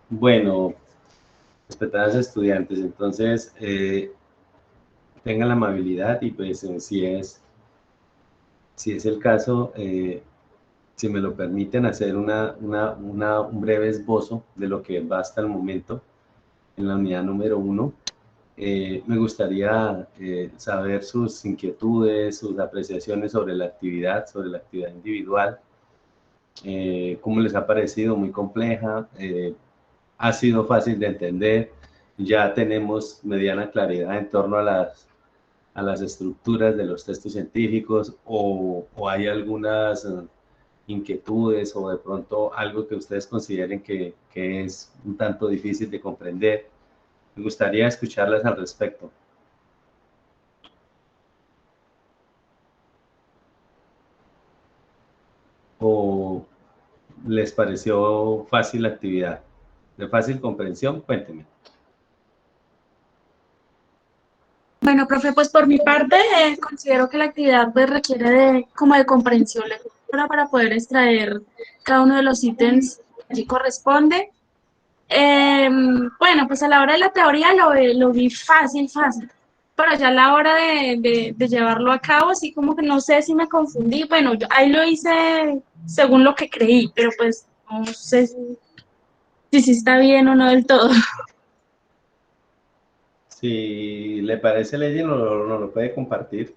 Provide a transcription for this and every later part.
Bueno, respetadas estudiantes, entonces tengan la amabilidad y pues si es el caso, si me lo permiten, hacer un breve esbozo de lo que va hasta el momento en la unidad número 1. Me gustaría saber sus inquietudes, sus apreciaciones sobre la actividad individual, cómo les ha parecido, muy compleja, ha sido fácil de entender, ya tenemos mediana claridad en torno a las estructuras de los textos científicos o hay algunas inquietudes o de pronto algo que ustedes consideren que es un tanto difícil de comprender. Me gustaría escucharlas al respecto. ¿O les pareció fácil la actividad? ¿De fácil comprensión? Cuéntenme. Bueno, profe, pues por mi parte considero que la actividad pues requiere de como de comprensión lectora para poder extraer cada uno de los ítems que allí corresponde. Bueno, pues a la hora de la teoría lo vi fácil, pero ya a la hora de llevarlo a cabo, sí como que no sé si me confundí. Bueno, yo ahí lo hice según lo que creí, pero pues no sé si sí está bien o no del todo. Si le parece, Lady, no lo puede compartir.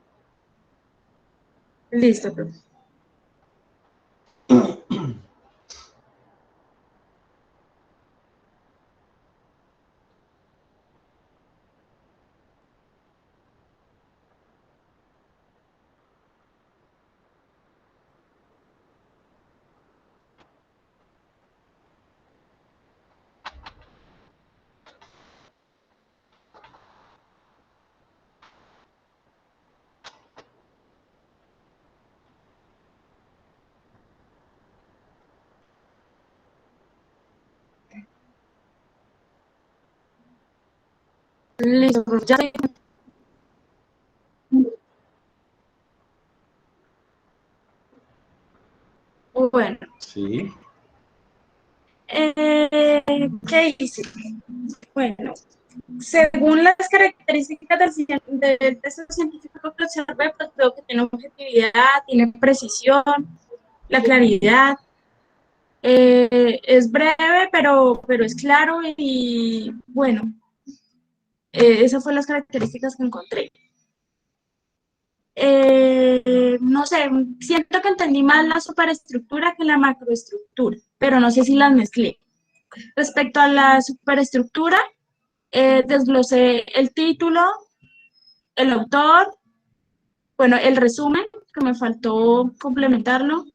Listo, profe. Listo, profe. Ya sé. Bueno, Sí. ¿qué hice? Bueno, según las características del texto científico que observé, pues veo que tiene objetividad, tiene precisión, la claridad, es breve, pero es claro y bueno, esas fueron las características que encontré. No sé, siento que entendí más la superestructura que la macroestructura, pero no sé si las mezclé. Respecto a la superestructura, desglosé el título, el autor, bueno, el resumen, que me faltó complementarlo,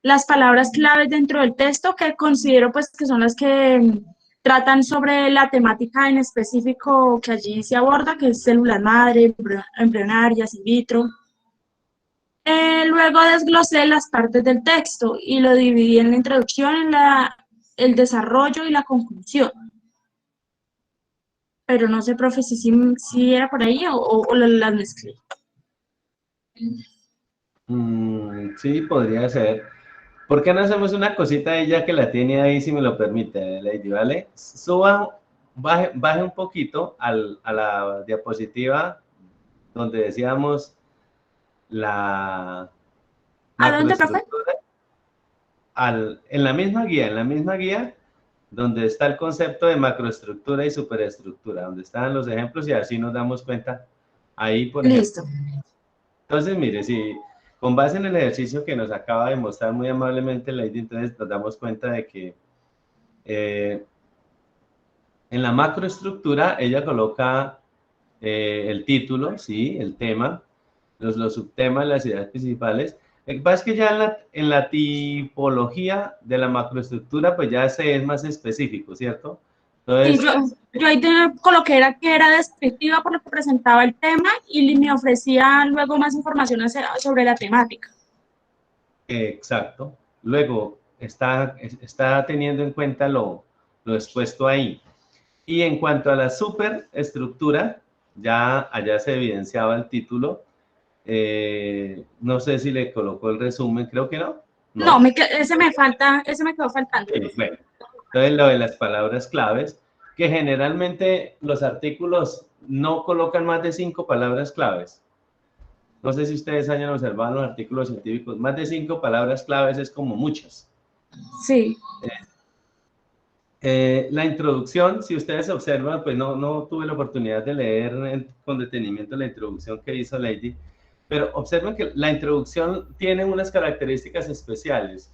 las palabras claves dentro del texto, que considero pues que son las que tratan sobre la temática en específico que allí se aborda, que es células madre, embrionarias, in vitro. Luego desglosé las partes del texto y lo dividí en la introducción, el desarrollo y la conclusión. Pero no sé, profe, si era por ahí o las mezclé. Sí, podría ser. ¿Por qué no hacemos una cosita ella que la tiene ahí, si me lo permite, Lady, ¿vale? Baje un poquito a la diapositiva donde decíamos la ¿A dónde, profe? macroestructura, en la misma guía, donde está el concepto de macroestructura y superestructura, donde están los ejemplos y así nos damos cuenta ahí, por ejemplo. Listo. Entonces, mire, si con base en el ejercicio que nos acaba de mostrar muy amablemente Lady, entonces nos damos cuenta de que eh, en la macroestructura ella coloca el título, ¿sí? El tema, los subtemas, las ideas principales. Lo que pasa es que ya en la tipología de la macroestructura, pues ya se es más específico, ¿cierto? Sí, Entonces, yo ahí coloqué era que era descriptiva por lo que presentaba el tema y me ofrecía luego más información sobre la temática. exacto. Luego, está teniendo en cuenta lo expuesto ahí. Y en cuanto a la superestructura, ya allá se evidenciaba el título. No sé si le colocó el resumen, creo que no. No, No. ese me quedó faltando, profe. Bueno. Entonces, lo de las palabras claves, que generalmente los artículos no colocan más de 5 palabras claves. No sé si ustedes hayan observado los artículos científicos, más de 5 palabras claves es como muchas. Sí. La introducción, si ustedes observan, pues no tuve la oportunidad de leer con detenimiento la introducción que hizo Lady, pero observen que la introducción tiene unas características especiales,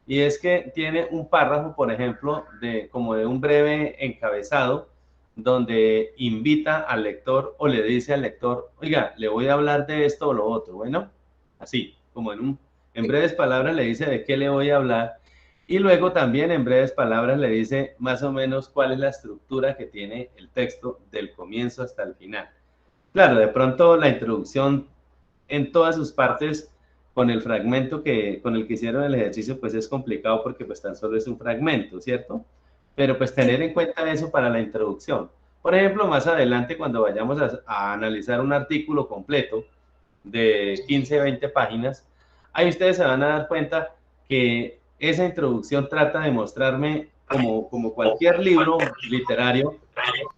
y es que tiene un párrafo, por ejemplo, como de un breve encabezado, donde invita al lector o le dice al lector, oiga, le voy a hablar de esto o lo otro, bueno, así, como en breves palabras le dice de qué le voy a hablar, y luego también en breves palabras le dice más o menos cuál es la estructura que tiene el texto del comienzo hasta el final. Claro, de pronto la introducción en todas sus partes con el fragmento con el que hicieron el ejercicio, pues es complicado porque pues tan solo es un fragmento, ¿cierto? Pero pues tener en cuenta eso para la introducción. Por ejemplo, más adelante cuando vayamos a analizar un artículo completo de 15, 20 páginas, ahí ustedes se van a dar cuenta que esa introducción trata de mostrarme, como cualquier libro literario,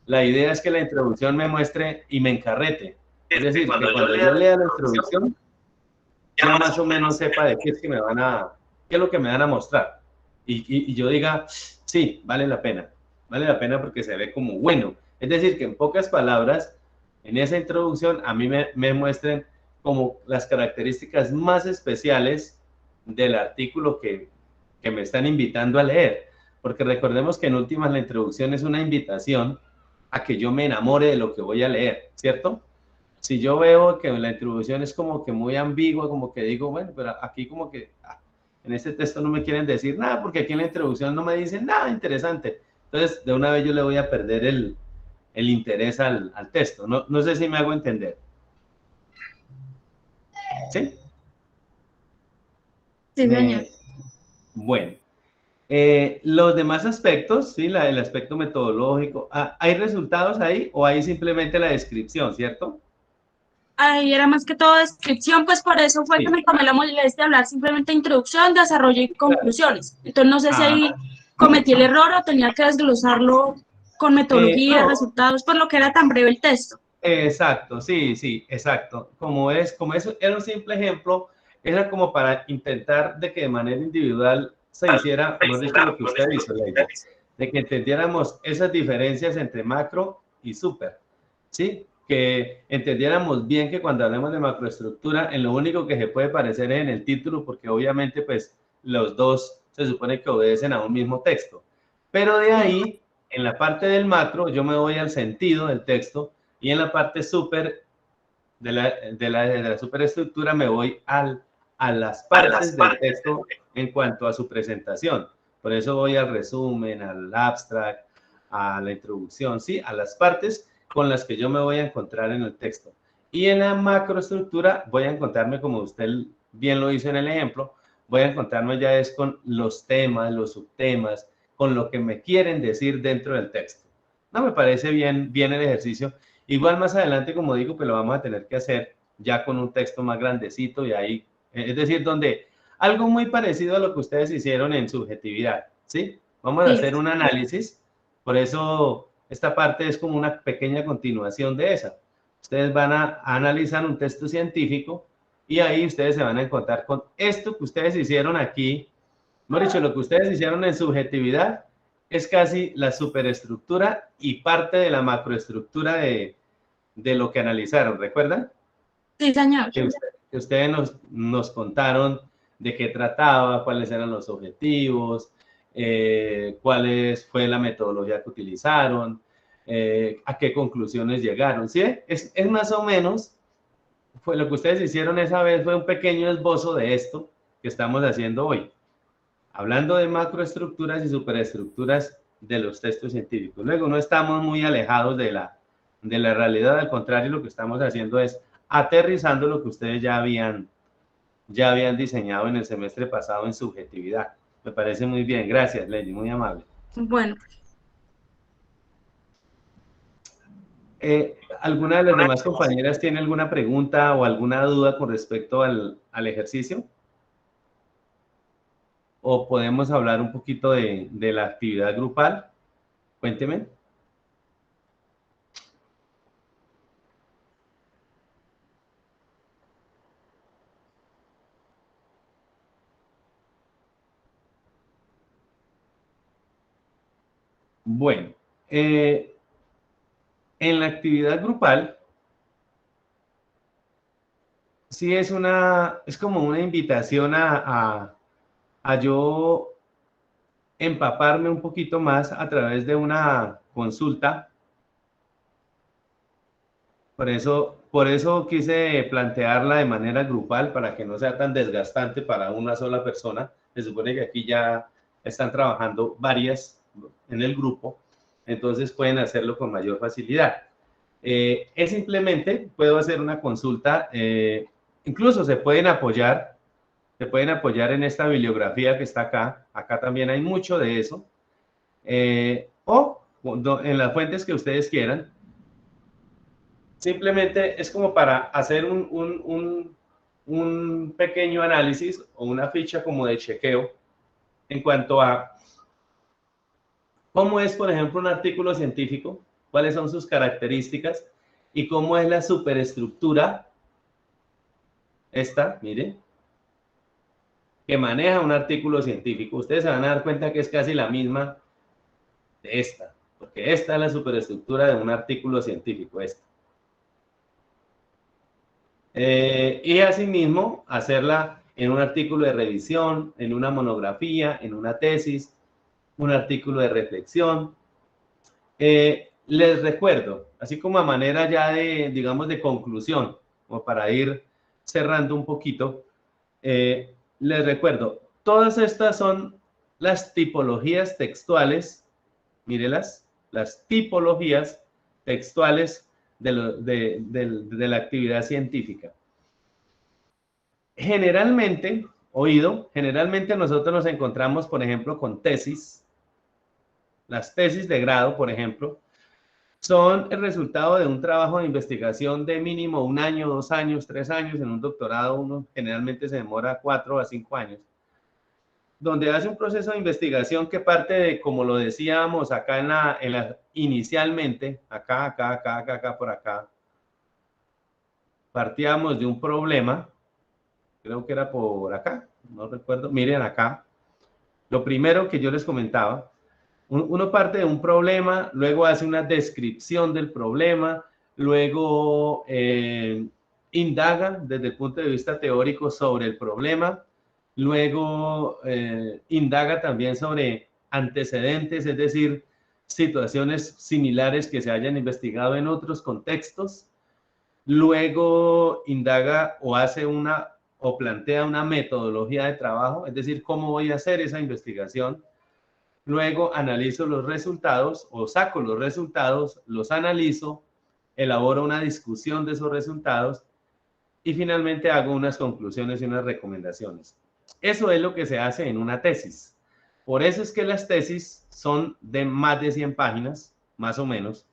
la idea es que la introducción me muestre y me encarrete. Es decir, que cuando yo lea la introducción, ya más o menos sepa de qué es que qué es lo que me van a mostrar. Y yo diga, sí, vale la pena porque se ve como bueno. Es decir, que en pocas palabras, en esa introducción, a mí me muestren como las características más especiales del artículo que me están invitando a leer. Porque recordemos que en últimas la introducción es una invitación a que yo me enamore de lo que voy a leer, ¿cierto? Si yo veo que la introducción es como que muy ambigua, como que digo, bueno, pero aquí como que en este texto no me quieren decir nada, porque aquí en la introducción no me dicen nada interesante. Entonces, de una vez yo le voy a perder el interés al texto. No sé si me hago entender. ¿Sí? Sí, señor. Bueno. Los demás aspectos, ¿sí? El aspecto metodológico, ¿hay resultados ahí o hay simplemente la descripción, cierto? Ahí era más que todo descripción, pues por eso fue que Sí. me tomé la molestia de hablar simplemente introducción, desarrollo y Claro. conclusiones. Entonces no sé si Ah, ahí cometí el error o tenía que desglosarlo con metodología, no, resultados, por lo que era tan breve el texto. exacto, sí, exacto. Como eso era un simple ejemplo, era como para intentar de que de manera individual se hiciera, mejor dicho, lo que usted hizo, Lady, de que entendiéramos esas diferencias entre macro y super, ¿sí? Que entendiéramos bien que cuando hablemos de macroestructura, en lo único que se puede parecer es en el título, porque obviamente pues los dos se supone que obedecen a un mismo texto. Pero de ahí, en la parte del macro, yo me voy al sentido del texto, y en la parte super de la superestructura me voy a las partes del texto en cuanto a su presentación. Por eso voy al resumen, al abstract, a la introducción, ¿sí? A las partes con las que yo me voy a encontrar en el texto. Y en la macroestructura voy a encontrarme, como usted bien lo hizo en el ejemplo, voy a encontrarme ya es con los temas, los subtemas, con lo que me quieren decir dentro del texto. No me parece bien el ejercicio. Igual más adelante, como digo, pues lo vamos a tener que hacer ya con un texto más grandecito y ahí, es decir, donde algo muy parecido a lo que ustedes hicieron en subjetividad, ¿sí? Vamos a Sí, hacer un análisis, por eso esta parte es como una pequeña continuación de esa. Ustedes van a analizar un texto científico y ahí ustedes se van a encontrar con esto que ustedes hicieron aquí, mejor dicho, lo que ustedes hicieron en subjetividad es casi la superestructura y parte de la macroestructura de lo que analizaron, ¿recuerdan? sí, señor. Que ustedes nos contaron de qué trataba, cuáles eran los objetivos, cuál fue la metodología que utilizaron, a qué conclusiones llegaron, ¿sí? Es más o menos, fue lo que ustedes hicieron esa vez, fue un pequeño esbozo de esto que estamos haciendo hoy, hablando de macroestructuras y superestructuras de los textos científicos. Luego, no estamos muy alejados de la realidad, al contrario, lo que estamos haciendo es aterrizando lo que ustedes ya habían diseñado en el semestre pasado en subjetividad. Me parece muy bien, gracias, Lady, muy amable. Bueno, ¿Alguna de las demás compañeras tiene alguna pregunta o alguna duda con respecto al ejercicio? o podemos hablar un poquito de la actividad grupal. Cuénteme. Bueno, en la actividad grupal, sí es como una invitación a yo empaparme un poquito más a través de una consulta. Por eso quise plantearla de manera grupal para que no sea tan desgastante para una sola persona. Se supone que aquí ya están trabajando varias en el grupo, entonces pueden hacerlo con mayor facilidad. Es simplemente, puedo hacer una consulta, incluso se pueden apoyar en esta bibliografía que está acá. Acá también hay mucho de eso. O en las fuentes que ustedes quieran. Simplemente es como para hacer un pequeño análisis o una ficha como de chequeo en cuanto a cómo es, por ejemplo, un artículo científico, cuáles son sus características y cómo es la superestructura, esta, miren, que maneja un artículo científico. Ustedes se van a dar cuenta que es casi la misma de esta, porque esta es la superestructura de un artículo científico, esta. Y asimismo, hacerla en un artículo de revisión, en una monografía, en una tesis, un artículo de reflexión. Les recuerdo, así como a manera ya de, digamos, de conclusión, como para ir cerrando un poquito, les recuerdo, todas estas son las tipologías textuales, mírelas, las tipologías textuales de la actividad científica. Generalmente nosotros nos encontramos, por ejemplo, con tesis. Las tesis de grado, por ejemplo, son el resultado de un trabajo de investigación de mínimo 1 año, 2 años, 3 años. En un doctorado uno generalmente se demora 4 a 5 años, donde hace un proceso de investigación que parte de, como lo decíamos acá inicialmente, acá, por acá, partíamos de un problema, creo que era por acá, no recuerdo, miren acá, lo primero que yo les comentaba, uno parte de un problema, luego hace una descripción del problema, luego indaga desde el punto de vista teórico sobre el problema, luego indaga también sobre antecedentes, es decir, situaciones similares que se hayan investigado en otros contextos, luego indaga o plantea una metodología de trabajo, es decir, cómo voy a hacer esa investigación. Luego analizo los resultados o saco los resultados, los analizo, elaboro una discusión de esos resultados y finalmente hago unas conclusiones y unas recomendaciones. Eso es lo que se hace en una tesis. Por eso es que las tesis son de más de 100 páginas, más o menos.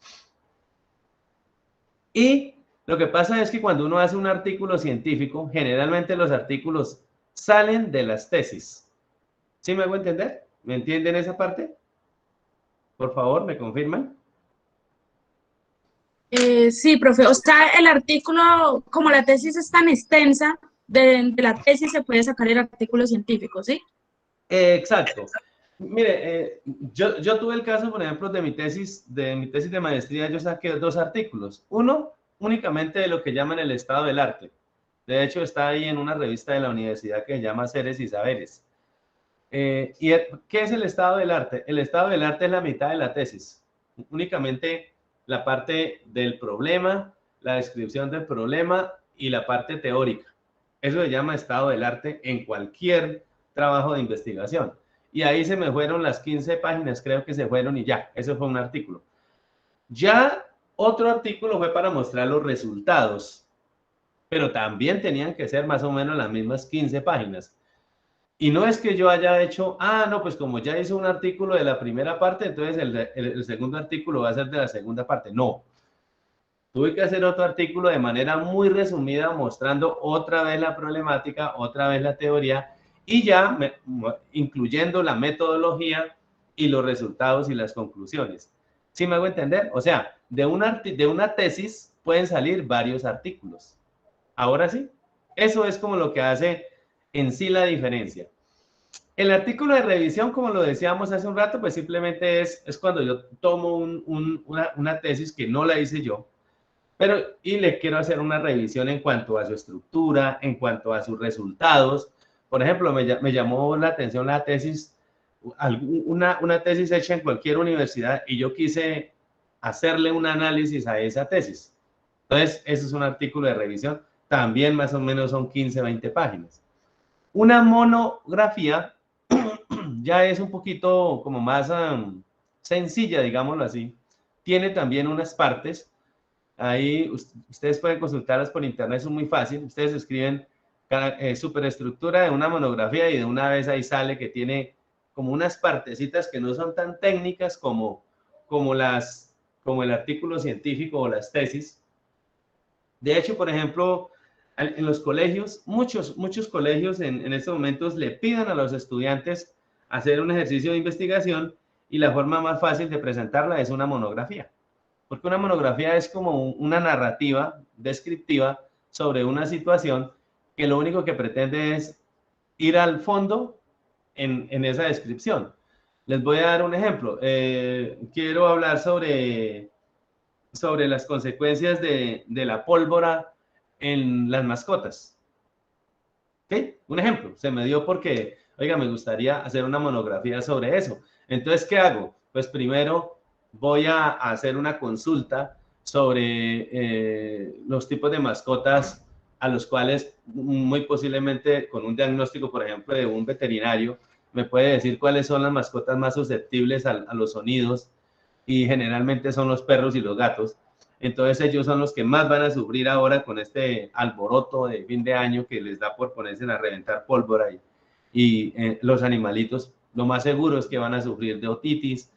Y lo que pasa es que cuando uno hace un artículo científico, generalmente los artículos salen de las tesis. ¿Sí me hago entender? ¿Me entienden esa parte? Por favor, ¿me confirman? Sí, profe. O sea, el artículo, como la tesis es tan extensa, de la tesis se puede sacar el artículo científico, ¿sí? Exacto. Mire, yo tuve el caso, por ejemplo, de mi tesis de maestría, yo saqué 2 artículos. Uno, únicamente de lo que llaman el estado del arte. De hecho, está ahí en una revista de la universidad que se llama Seres y Saberes. ¿Qué es el estado del arte? El estado del arte es la mitad de la tesis. Únicamente la parte del problema, la descripción del problema y la parte teórica. Eso se llama estado del arte en cualquier trabajo de investigación. Y ahí se me fueron las 15 páginas, creo que se fueron y ya, eso fue un artículo. Ya otro artículo fue para mostrar los resultados, pero también tenían que ser más o menos las mismas 15 páginas. Y no es que yo haya hecho, no, pues como ya hice un artículo de la primera parte, entonces el segundo artículo va a ser de la segunda parte. No. Tuve que hacer otro artículo de manera muy resumida, mostrando otra vez la problemática, otra vez la teoría y ya incluyendo la metodología y los resultados y las conclusiones. ¿Sí me hago entender? O sea, de una tesis pueden salir varios artículos. Ahora sí, eso es como lo que hace en sí la diferencia. El artículo de revisión, como lo decíamos hace un rato, pues simplemente es cuando yo tomo una tesis que no la hice yo, y le quiero hacer una revisión en cuanto a su estructura, en cuanto a sus resultados. Por ejemplo, me llamó la atención la tesis, una tesis hecha en cualquier universidad, y yo quise hacerle un análisis a esa tesis. Entonces, eso es un artículo de revisión. También más o menos son 15, 20 páginas. Una monografía ya es un poquito como más sencilla, digámoslo así. Tiene también unas partes. Ahí ustedes pueden consultarlas por internet, es muy fácil. Ustedes escriben superestructura de una monografía y de una vez ahí sale que tiene como unas partecitas que no son tan técnicas como el artículo científico o las tesis. De hecho, por ejemplo, en los colegios, muchos colegios en estos momentos le piden a los estudiantes hacer un ejercicio de investigación, y la forma más fácil de presentarla es una monografía. Porque una monografía es como una narrativa descriptiva sobre una situación que lo único que pretende es ir al fondo en esa descripción. Les voy a dar un ejemplo. Quiero hablar sobre las consecuencias de la pólvora en las mascotas. ¿Sí? Un ejemplo, se me dio porque, oiga, me gustaría hacer una monografía sobre eso. Entonces, ¿qué hago? Pues primero voy a hacer una consulta sobre los tipos de mascotas a los cuales muy posiblemente con un diagnóstico, por ejemplo, de un veterinario, me puede decir cuáles son las mascotas más susceptibles a los sonidos, y generalmente son los perros y los gatos. Entonces ellos son los que más van a sufrir ahora con este alboroto de fin de año que les da por ponerse a reventar pólvora, y los animalitos lo más seguro es que van a sufrir de otitis.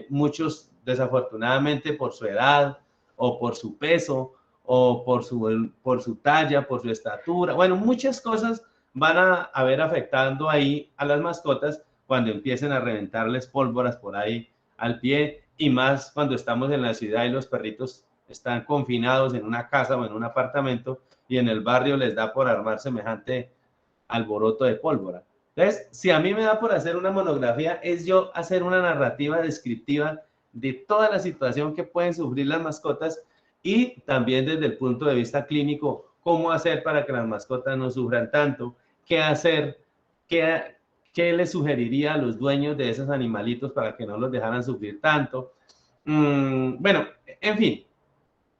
Muchos desafortunadamente por su edad o por su peso o por su talla, por su estatura, bueno, muchas cosas van a ver afectando ahí a las mascotas cuando empiecen a reventarles pólvoras por ahí al pie, y más cuando estamos en la ciudad y los perritos están confinados en una casa o en un apartamento y en el barrio les da por armar semejante alboroto de pólvora. Entonces, si a mí me da por hacer una monografía, es yo hacer una narrativa descriptiva de toda la situación que pueden sufrir las mascotas, y también desde el punto de vista clínico, cómo hacer para que las mascotas no sufran tanto, qué hacer, qué les sugeriría a los dueños de esos animalitos para que no los dejaran sufrir tanto. Bueno, en fin,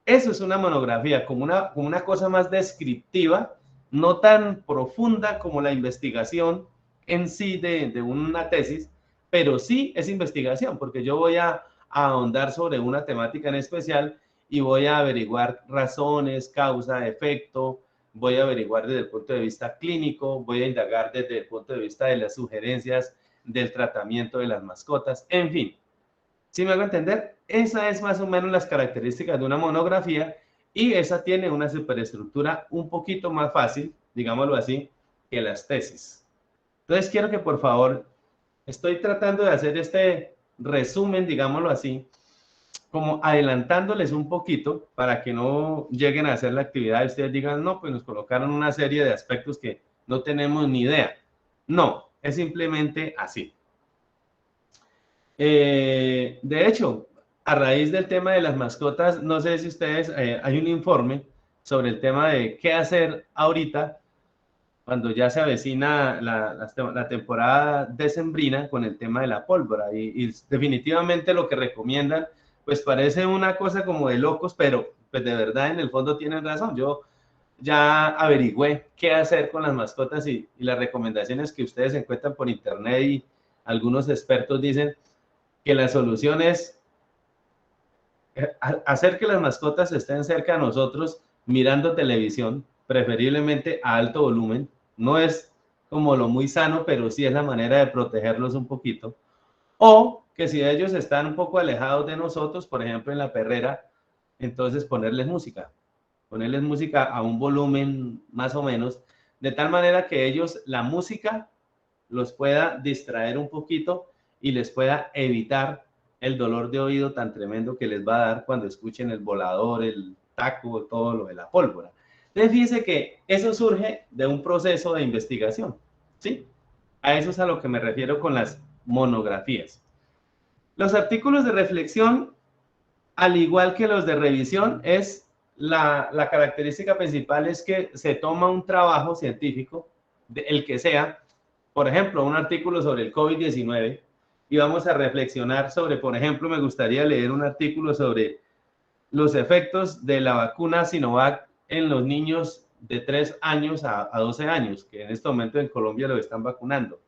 eso es una monografía, como una cosa más descriptiva, no tan profunda como la investigación en sí de una tesis, pero sí es investigación, porque yo voy a ahondar sobre una temática en especial y voy a averiguar razones, causa, efecto, voy a averiguar desde el punto de vista clínico, voy a indagar desde el punto de vista de las sugerencias del tratamiento de las mascotas, en fin. ¿Sí me hago entender? Esa es más o menos las características de una monografía, y esa tiene una superestructura un poquito más fácil, digámoslo así, que las tesis. Entonces quiero que por favor, estoy tratando de hacer este resumen, digámoslo así, como adelantándoles un poquito para que no lleguen a hacer la actividad y ustedes digan, no, pues nos colocaron una serie de aspectos que no tenemos ni idea. No, es simplemente así. De hecho, a raíz del tema de las mascotas, no sé si ustedes, hay un informe sobre el tema de qué hacer ahorita cuando ya se avecina la temporada decembrina con el tema de la pólvora, y definitivamente lo que recomiendan, pues parece una cosa como de locos, pero pues de verdad en el fondo tienen razón. Yo ya averigüé qué hacer con las mascotas, y las recomendaciones que ustedes encuentran por internet y algunos expertos dicen que la solución es hacer que las mascotas estén cerca de nosotros mirando televisión, preferiblemente a alto volumen. No es como lo muy sano, pero sí es la manera de protegerlos un poquito. O que si ellos están un poco alejados de nosotros, por ejemplo en la perrera, entonces ponerles música a un volumen más o menos, de tal manera que ellos, la música, los pueda distraer un poquito y les pueda evitar el dolor de oído tan tremendo que les va a dar cuando escuchen el volador, el taco, todo lo de la pólvora. Entonces, fíjense que eso surge de un proceso de investigación, ¿sí? A eso es a lo que me refiero con las monografías. Los artículos de reflexión, al igual que los de revisión, es la característica principal es que se toma un trabajo científico, el que sea, por ejemplo, un artículo sobre el COVID-19, y vamos a reflexionar sobre, por ejemplo, me gustaría leer un artículo sobre los efectos de la vacuna Sinovac en los niños de 3 años a 12 años, que en este momento en Colombia lo están vacunando.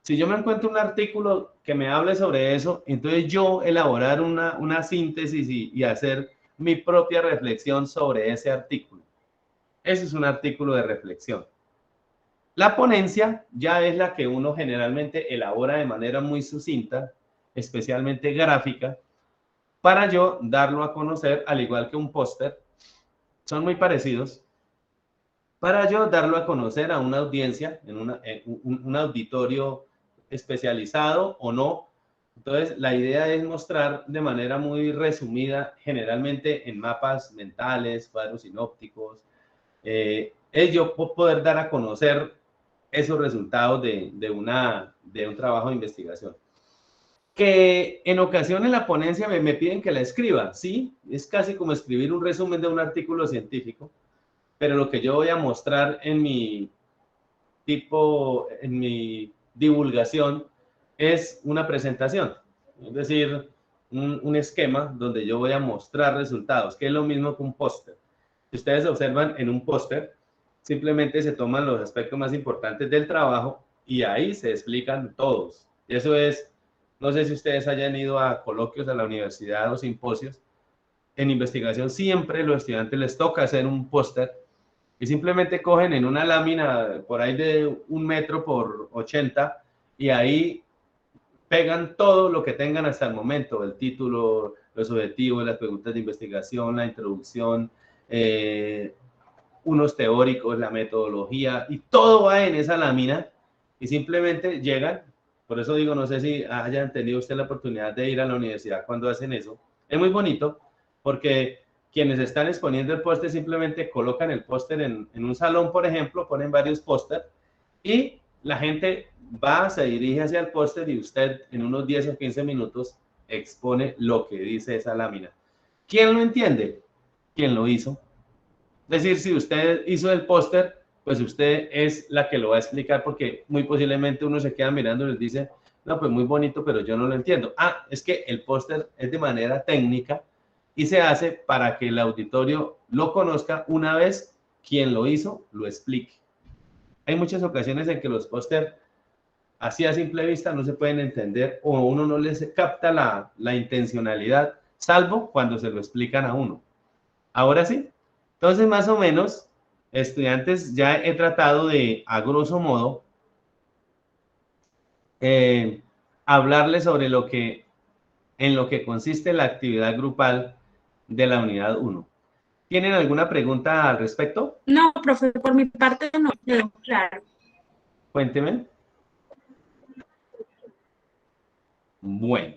Si yo me encuentro un artículo que me hable sobre eso, entonces yo elaborar una síntesis y hacer mi propia reflexión sobre ese artículo. Ese es un artículo de reflexión. La ponencia ya es la que uno generalmente elabora de manera muy sucinta, especialmente gráfica, para yo darlo a conocer, al igual que un póster, son muy parecidos, para yo darlo a conocer a una audiencia, en un auditorio especializado o no. Entonces, la idea es mostrar de manera muy resumida, generalmente en mapas mentales, cuadros sinópticos, es yo poder dar a conocer esos resultados de un trabajo de investigación. Que en ocasiones la ponencia me piden que la escriba, sí, es casi como escribir un resumen de un artículo científico, pero lo que yo voy a mostrar en mi divulgación es una presentación, es decir, un esquema donde yo voy a mostrar resultados, que es lo mismo que un póster. Si ustedes observan en un póster, simplemente se toman los aspectos más importantes del trabajo y ahí se explican todos. Y eso es, no sé si ustedes hayan ido a coloquios a la universidad o simposios. En investigación siempre los estudiantes les toca hacer un póster y simplemente cogen en una lámina por ahí de 1 metro por 80 y ahí pegan todo lo que tengan hasta el momento, el título, los objetivos, las preguntas de investigación, la introducción, unos teóricos, la metodología, y todo va en esa lámina y simplemente llegan. Por eso digo, no sé si hayan tenido usted la oportunidad de ir a la universidad cuando hacen eso. Es muy bonito porque quienes están exponiendo el póster simplemente colocan el póster en un salón, por ejemplo, ponen varios póster y la gente va, se dirige hacia el póster y usted en unos 10 o 15 minutos expone lo que dice esa lámina. ¿Quién lo entiende? ¿Quién lo hizo? Es decir, si usted hizo el póster, pues usted es la que lo va a explicar porque muy posiblemente uno se queda mirando y les dice, no, pues muy bonito, pero yo no lo entiendo. Ah, es que el póster es de manera técnica y se hace para que el auditorio lo conozca una vez quien lo hizo lo explique. Hay muchas ocasiones en que los póster así a simple vista no se pueden entender o uno no les capta la intencionalidad, salvo cuando se lo explican a uno. Ahora sí. Entonces, más o menos, estudiantes, ya he tratado de, a grosso modo, hablarles sobre en lo que consiste la actividad grupal de la unidad 1. ¿Tienen alguna pregunta al respecto? No, profe, por mi parte no quedó claro. Cuénteme. Bueno.